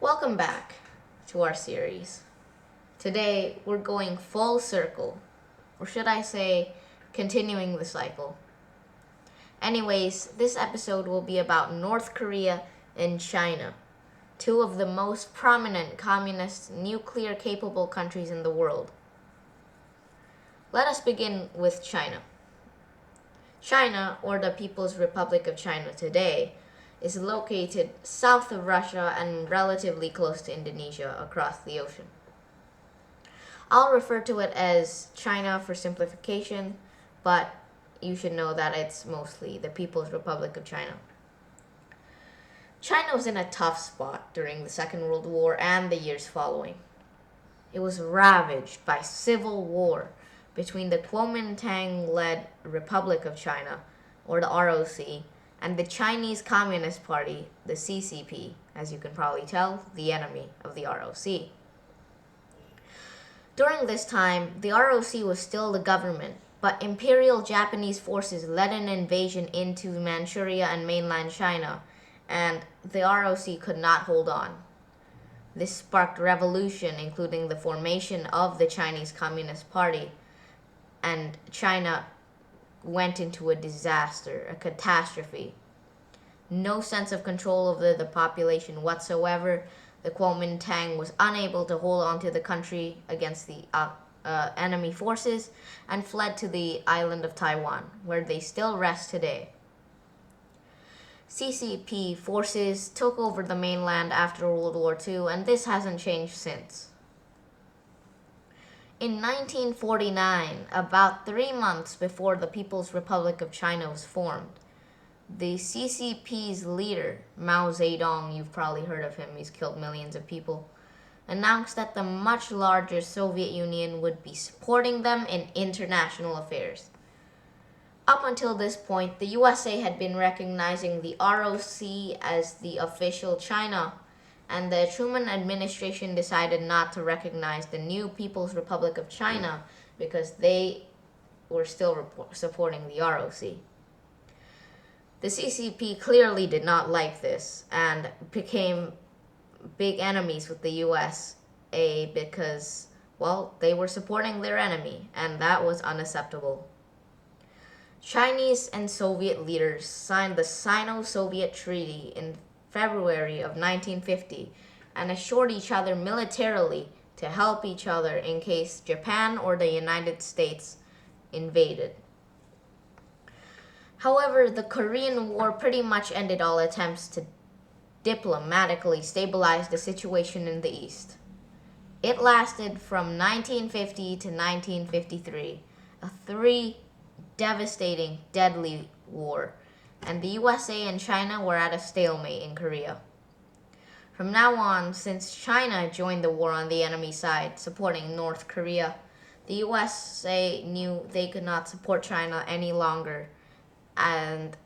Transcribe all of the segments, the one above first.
Welcome back to our series. Today we're going full circle, or should I say, continuing the cycle. Anyways, this episode will be about North Korea and China, two of the most prominent communist nuclear capable countries in the world. Let us begin with China. China, or the People's Republic of China today, is located south of Russia and relatively close to Indonesia across the ocean. I'll refer to it as China for simplification, but you should know that it's mostly the People's Republic of China. China was in a tough spot during the Second World War and the years following. It was ravaged by civil war between the Kuomintang-led Republic of China, or the ROC, and the Chinese Communist Party, the CCP, as you can probably tell, the enemy of the ROC. During this time, the ROC was still the government, but Imperial Japanese forces led an invasion into Manchuria and mainland China, and the ROC could not hold on. This sparked revolution, including the formation of the Chinese Communist Party, and China went into a disaster, a catastrophe. No sense of control over the population whatsoever. The Kuomintang was unable to hold on to the country against the enemy forces and fled to the island of Taiwan, where they still rest today. CCP forces took over the mainland after World War II, and this hasn't changed since. In 1949, about 3 months before the People's Republic of China was formed, the CCP's leader, Mao Zedong, you've probably heard of him, he's killed millions of people, announced that the much larger Soviet Union would be supporting them in international affairs. Up until this point, the USA had been recognizing the ROC as the official China, and the Truman administration decided not to recognize the new People's Republic of China because they were still supporting the ROC. The CCP clearly did not like this and became big enemies with the USA because, well, they were supporting their enemy, and that was unacceptable. Chinese and Soviet leaders signed the Sino-Soviet Treaty in February of 1950 and assured each other militarily to help each other in case Japan or the United States invaded. However, the Korean War pretty much ended all attempts to diplomatically stabilize the situation in the East. It lasted from 1950 to 1953, a devastating, deadly war, and the USA and China were at a stalemate in Korea. From now on, since China joined the war on the enemy side, supporting North Korea, the USA knew they could not support China any longer and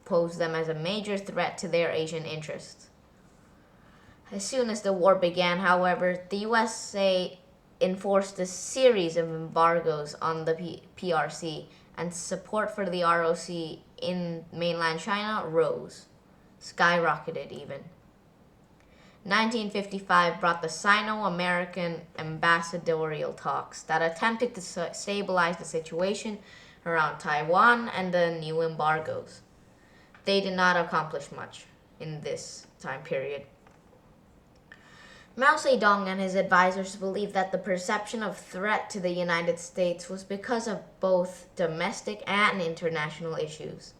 posed them as a major threat to their Asian interests. As soon as the war began, however, the USA enforced a series of embargoes on the PRC, and support for the ROC in mainland China rose, skyrocketed even. 1955 brought the Sino-American ambassadorial talks that attempted to stabilize the situation around Taiwan and the new embargoes. They did not accomplish much in this time period. Mao Zedong and his advisors believed that the perception of threat to the United States was because of both domestic and international issues.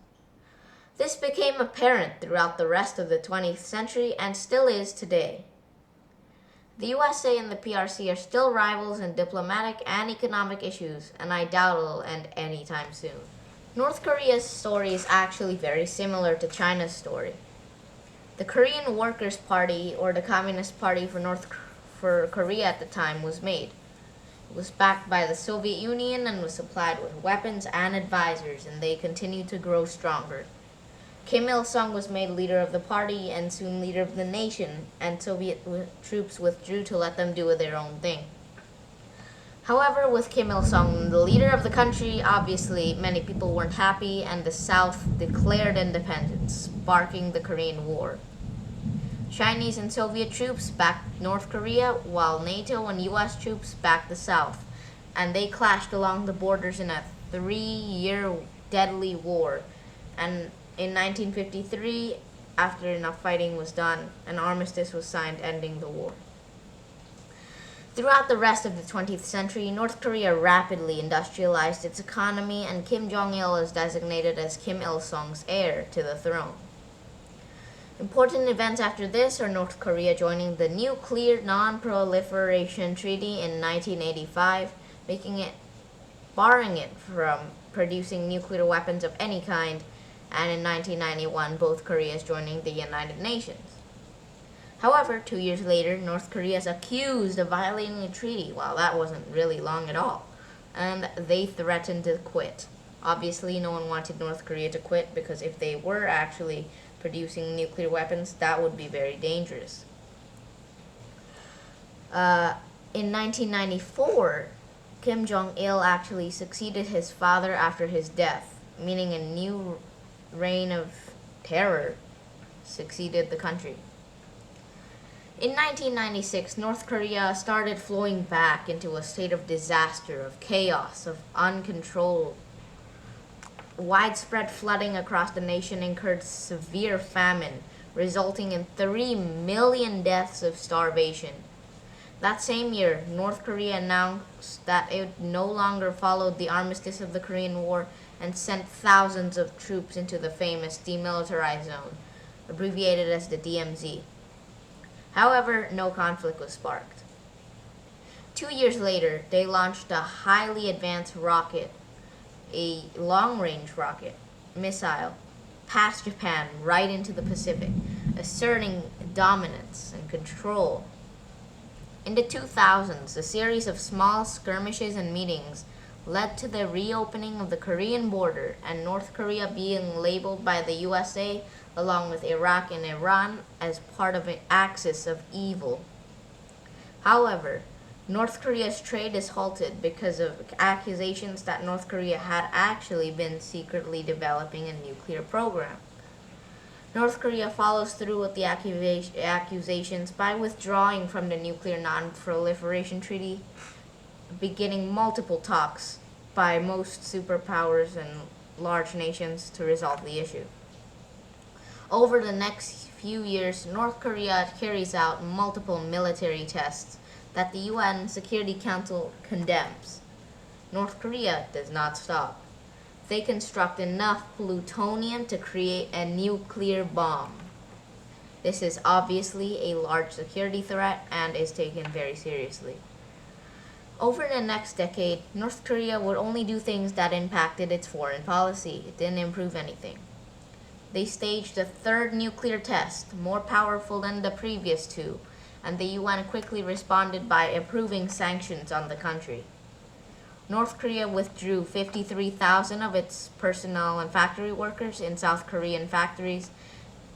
This became apparent throughout the rest of the 20th century and still is today. The USA and the PRC are still rivals in diplomatic and economic issues, and I doubt it'll end anytime soon. North Korea's story is actually very similar to China's story. The Korean Workers' Party, or the Communist Party for Korea at the time, was made. It was backed by the Soviet Union and was supplied with weapons and advisors, and they continued to grow stronger. Kim Il-sung was made leader of the party and soon leader of the nation, and Soviet troops withdrew to let them do their own thing. However, with Kim Il-sung, the leader of the country, obviously many people weren't happy, and the South declared independence, sparking the Korean War. Chinese and Soviet troops backed North Korea, while NATO and US troops backed the South, and they clashed along the borders in a 3-year deadly war. And in 1953, after enough fighting was done, an armistice was signed ending the war. Throughout the rest of the 20th century, North Korea rapidly industrialized its economy, and Kim Jong-il is designated as Kim Il-sung's heir to the throne. Important events after this are North Korea joining the Nuclear Non-Proliferation Treaty in 1985, barring it from producing nuclear weapons of any kind, and in 1991, both Koreas joining the United Nations. However, 2 years later, North Korea is accused of violating the treaty. Well, that wasn't really long at all, and they threatened to quit. Obviously, no one wanted North Korea to quit, because if they were actually producing nuclear weapons, that would be very dangerous. In 1994, Kim Jong-il actually succeeded his father after his death, meaning a new reign of terror succeeded the country. In 1996, North Korea started flowing back into a state of disaster, of chaos, of uncontrolled. Widespread flooding across the nation incurred severe famine, resulting in 3 million deaths of starvation. That same year, North Korea announced that it no longer followed the armistice of the Korean War and sent thousands of troops into the famous demilitarized zone, abbreviated as the DMZ. However, no conflict was sparked. 2 years later, they launched a highly advanced rocket, a long-range rocket missile, past Japan right into the Pacific, asserting dominance and control. In the 2000s, a series of small skirmishes and meetings led to the reopening of the Korean border and North Korea being labeled by the USA along with Iraq and Iran as part of an axis of evil. However, North Korea's trade is halted because of accusations that North Korea had actually been secretly developing a nuclear program. North Korea follows through with the accusations by withdrawing from the Nuclear Non-Proliferation Treaty, beginning multiple talks by most superpowers and large nations to resolve the issue. Over the next few years, North Korea carries out multiple military tests that the UN Security Council condemns. North Korea does not stop. They construct enough plutonium to create a nuclear bomb. This is obviously a large security threat and is taken very seriously. Over the next decade, North Korea would only do things that impacted its foreign policy. It didn't improve anything. They staged a third nuclear test, more powerful than the previous two, and the UN quickly responded by approving sanctions on the country. North Korea withdrew 53,000 of its personnel and factory workers in South Korean factories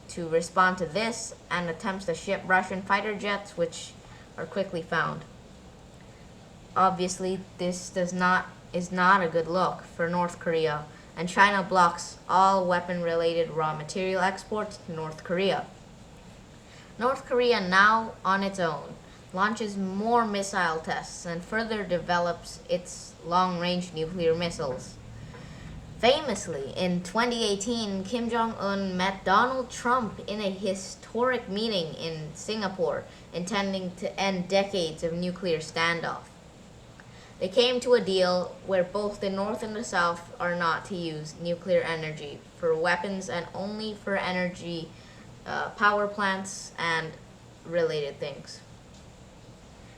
to respond to this, and attempts to ship Russian fighter jets, which are quickly found. Obviously, this is not a good look for North Korea, and China blocks all weapon-related raw material exports to North Korea. North Korea, now on its own, launches more missile tests and further develops its long-range nuclear missiles. Famously, in 2018, Kim Jong-un met Donald Trump in a historic meeting in Singapore, intending to end decades of nuclear standoff. They came to a deal where both the North and the South are not to use nuclear energy for weapons and only for energy power plants and related things.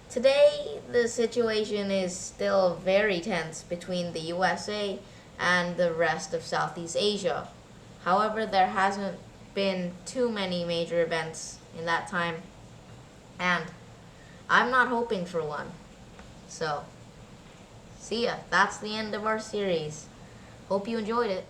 Today, the situation is still very tense between the USA and the rest of Southeast Asia. However, there hasn't been too many major events in that time, and I'm not hoping for one. So, see ya. That's the end of our series. Hope you enjoyed it.